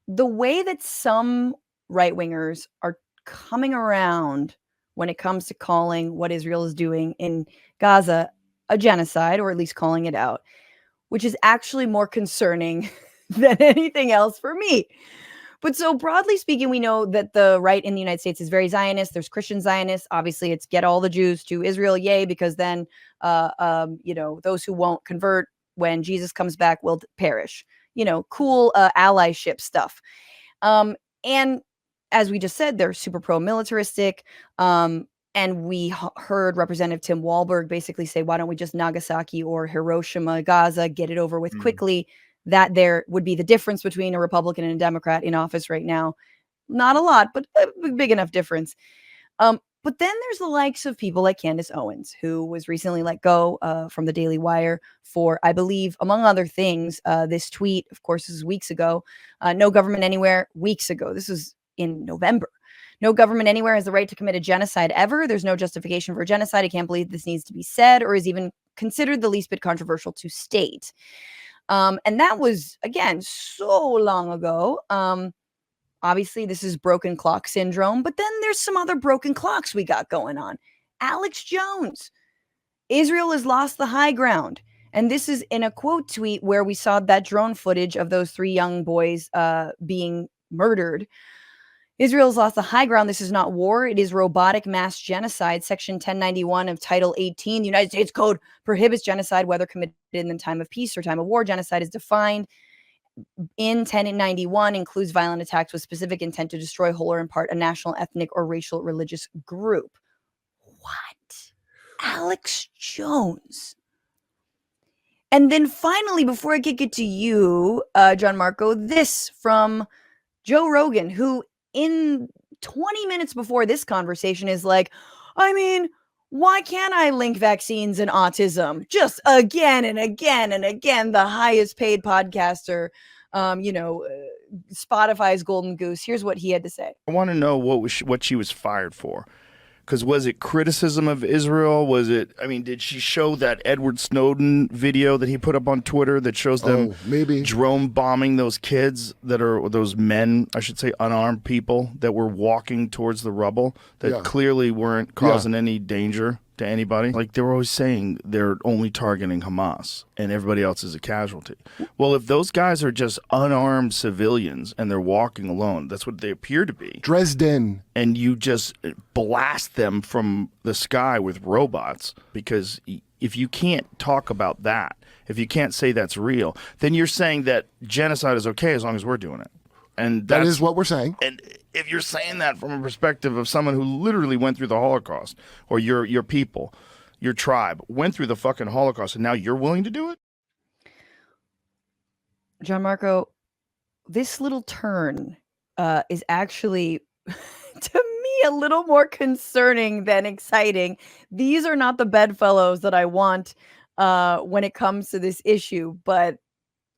the way that some right-wingers are coming around when it comes to calling what Israel is doing in Gaza a genocide, or at least calling it out, which is actually more concerning than anything else for me. But so broadly speaking, we know that the right in the United States is very Zionist. There's Christian Zionists. Obviously, it's get all the Jews to Israel, yay, because then, those who won't convert when Jesus comes back will perish. Cool allyship stuff. And as we just said, they're super pro-militaristic. And we heard Representative Tim Walberg basically say, why don't we just Nagasaki or Hiroshima, Gaza, get it over with quickly? That there would be the difference between a Republican and a Democrat in office right now. Not a lot, but a big enough difference. But then there's the likes of people like Candance Owens, who was recently let go from the Daily Wire for, I believe, among other things, this tweet, of course, this is weeks ago. No government anywhere, weeks ago. This was in November. No government anywhere has the right to commit a genocide ever. There's no justification for genocide. I can't believe this needs to be said or is even considered the least bit controversial to state. And that was, again, so long ago. Obviously, this is broken clock syndrome, but then there's some other broken clocks we got going on. Alex Jones. Israel has lost the high ground. And this is in a quote tweet where we saw that drone footage of those 3 young boys being murdered. Israel's lost the high ground. This is not war. It is robotic mass genocide. Section 1091 of Title 18, the United States Code prohibits genocide, whether committed in the time of peace or time of war. Genocide is defined in 1091, includes violent attacks with specific intent to destroy whole or in part a national, ethnic, or racial religious group. What? Alex Jones. And then finally, before I kick it to you, John Marco, this from Joe Rogan, who in 20 minutes before this conversation is like, I mean, why can't I link vaccines and autism? Just again and again and again, the highest paid podcaster, Spotify's golden goose. Here's what he had to say. I want to know what she was fired for. Because was it criticism of Israel? Did she show that Edward Snowden video that he put up on Twitter that shows them drone bombing those kids those men, I should say, unarmed people that were walking towards the rubble that clearly weren't causing any danger to anybody? Like, they were always saying they're only targeting Hamas and everybody else is a casualty. Well, if those guys are just unarmed civilians and they're walking alone, that's what they appear to be. Dresden. And you just blast them from the sky with robots, because if you can't talk about that, if you can't say that's real, then you're saying that genocide is okay as long as we're doing it. And that is what we're saying. And if you're saying that from a perspective of someone who literally went through the Holocaust, or your people, your tribe went through the fucking Holocaust, and now you're willing to do it? John Marco, this little turn is actually, to me, a little more concerning than exciting. These are not the bedfellows that I want when it comes to this issue. But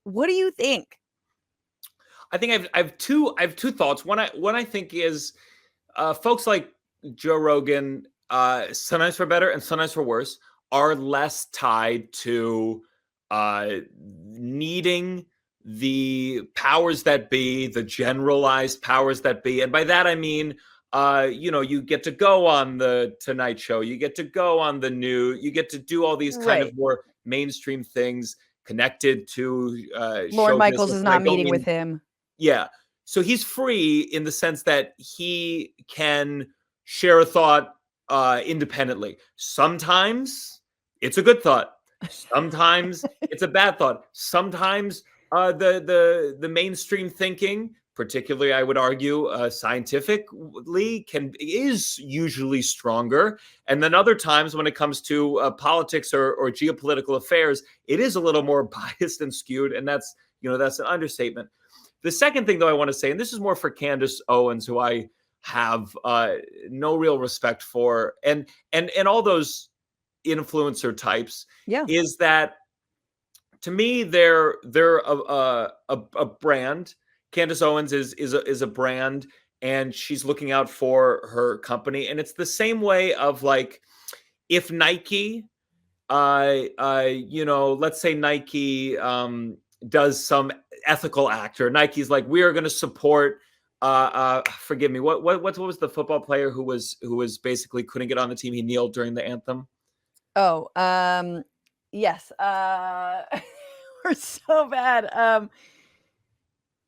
what do you think? I think I have two thoughts. One I think is folks like Joe Rogan, sometimes for better and sometimes for worse, are less tied to needing the powers that be, the generalized powers that be. And by that, I mean, you get to go on the Tonight Show, you get to go on the New, you get to do all these kind of more mainstream things connected to Lorne Michaels is not meeting with him. Yeah. So he's free in the sense that he can share a thought independently. Sometimes it's a good thought. Sometimes it's a bad thought. Sometimes the mainstream thinking, particularly I would argue scientifically, is usually stronger. And then other times when it comes to politics or geopolitical affairs, it is a little more biased and skewed. And that's an understatement. The second thing, though, I want to say, and this is more for Candance Owens, who I have no real respect for, and all those influencer types, is that to me they're a brand. Candance Owens is a brand, and she's looking out for her company, and it's the same way of like if Nike, let's say Nike does some ethical actor. Nike's like, we are going to support. Forgive me. What was the football player who was basically couldn't get on the team? He kneeled during the anthem. Oh, yes. We're so bad.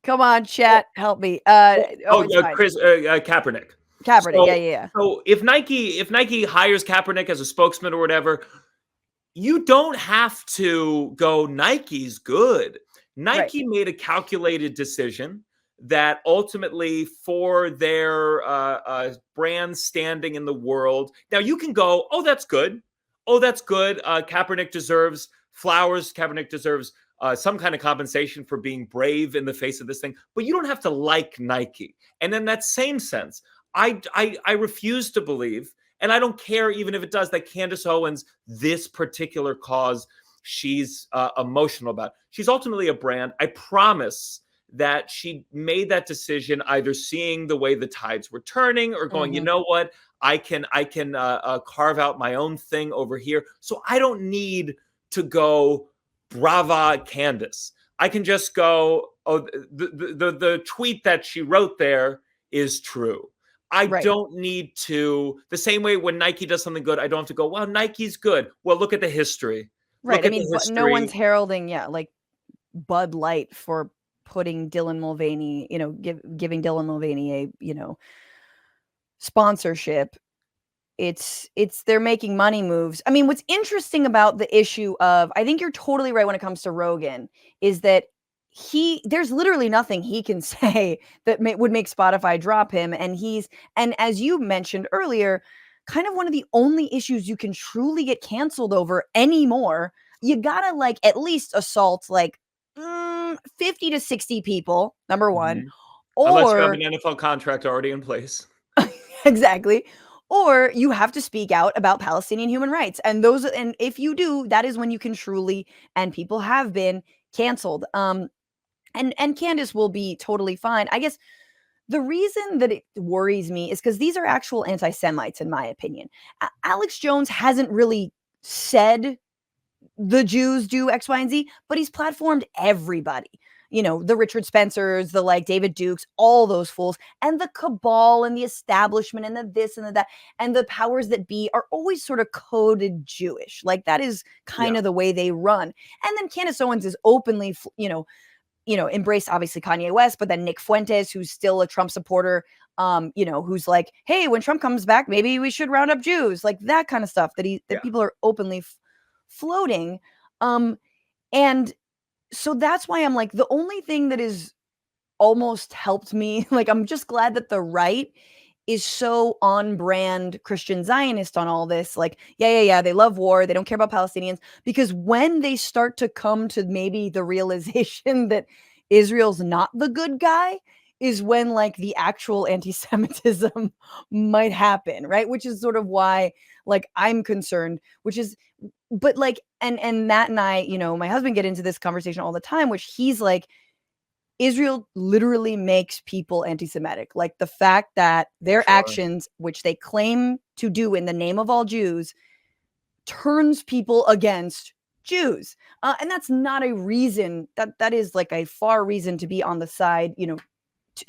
Come on, chat, help me. Chris Kaepernick. Kaepernick, yeah. So if Nike hires Kaepernick as a spokesman or whatever, you don't have to go, Nike's good. Nike made a calculated decision that ultimately, for their brand standing in the world, now you can go, oh, that's good. Oh, that's good. Kaepernick deserves flowers. Kaepernick deserves some kind of compensation for being brave in the face of this thing. But you don't have to like Nike. And in that same sense, I refuse to believe, and I don't care even if it does, that Candance Owens, this particular cause, she's emotional about. She's ultimately a brand. I promise that she made that decision either seeing the way the tides were turning or going, you know what, I can carve out my own thing over here. So I don't need to go, brava Candace. I can just go, oh, the tweet that she wrote there is true. I don't need to, the same way when Nike does something good, I don't have to go, well, Nike's good. Well, look at the history. Right. I mean, no one's heralding, like Bud Light for putting Dylan Mulvaney, giving Dylan Mulvaney a, sponsorship. It's they're making money moves. I mean, what's interesting about the issue of, I think you're totally right when it comes to Rogan, is that there's literally nothing he can say that would make Spotify drop him. And as you mentioned earlier, kind of one of the only issues you can truly get canceled over anymore. You gotta at least assault 50 to 60 people, number one. Or unless you have an NFL contract already in place. Exactly. Or you have to speak out about Palestinian human rights. And if you do, that is when you can truly, and people have been canceled. And Candace will be totally fine. I guess the reason that it worries me is because these are actual anti-Semites, in my opinion. Alex Jones hasn't really said the Jews do X, Y, and Z, but he's platformed everybody. The Richard Spencers, the David Dukes, all those fools, and the cabal and the establishment and the this and the that, and the powers that be are always sort of coded Jewish. That is kind of the way they run. And then Candace Owens is openly, embraced obviously Kanye West, but then Nick Fuentes, who's still a Trump supporter, who's like, hey, when Trump comes back, maybe we should round up Jews, that kind of stuff that people are openly floating. And so that's why I'm the only thing that is almost helped me, I'm just glad that the right is so on brand Christian Zionist on all this. Yeah, they love war. They don't care about Palestinians, because when they start to come to maybe the realization that Israel's not the good guy is when the actual anti-Semitism might happen. Right. Which is sort of why I'm concerned, but and Matt and I, my husband get into this conversation all the time, which he's Israel literally makes people anti-Semitic. The fact that their actions, which they claim to do in the name of all Jews, turns people against Jews. And that's not a reason, that is a far reason to be on the side,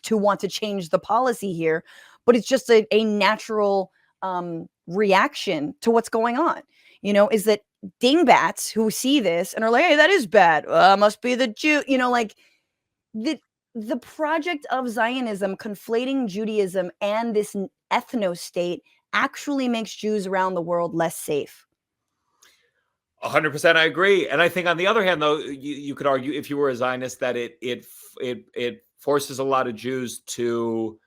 to want to change the policy here. But it's just a natural reaction to what's going on, is that dingbats who see this and are like, hey, that is bad. Must be the Jew, the project of Zionism, conflating Judaism and this ethno state, actually makes Jews around the world less safe. 100%, I agree. And I think on the other hand, though, you could argue, if you were a Zionist, that it forces a lot of Jews to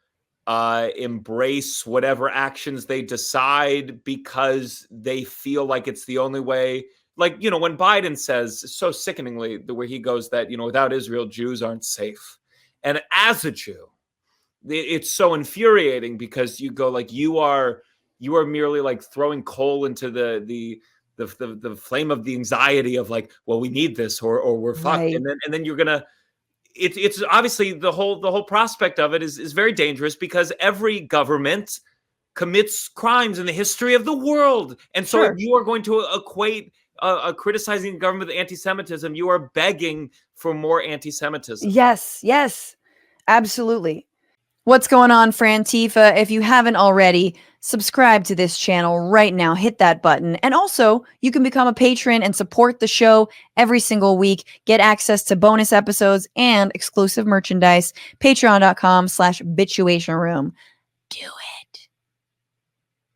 embrace whatever actions they decide because they feel like it's the only way. When Biden says so sickeningly, the way he goes that, without Israel, Jews aren't safe. And as a Jew, it's so infuriating, because you go you are merely throwing coal into the flame of the anxiety of well, we need this or we're fucked. Right. And then you're gonna, it's obviously the whole prospect of it is very dangerous, because every government commits crimes in the history of the world. And so if you are going to equate criticizing the government with anti-Semitism, you are begging for more anti-Semitism. Yes, absolutely. What's going on, Frantifa? If you haven't already, subscribe to this channel right now. Hit that button. And also, you can become a patron and support the show every single week. Get access to bonus episodes and exclusive merchandise. Patreon.com/bitchuationroom. Do it.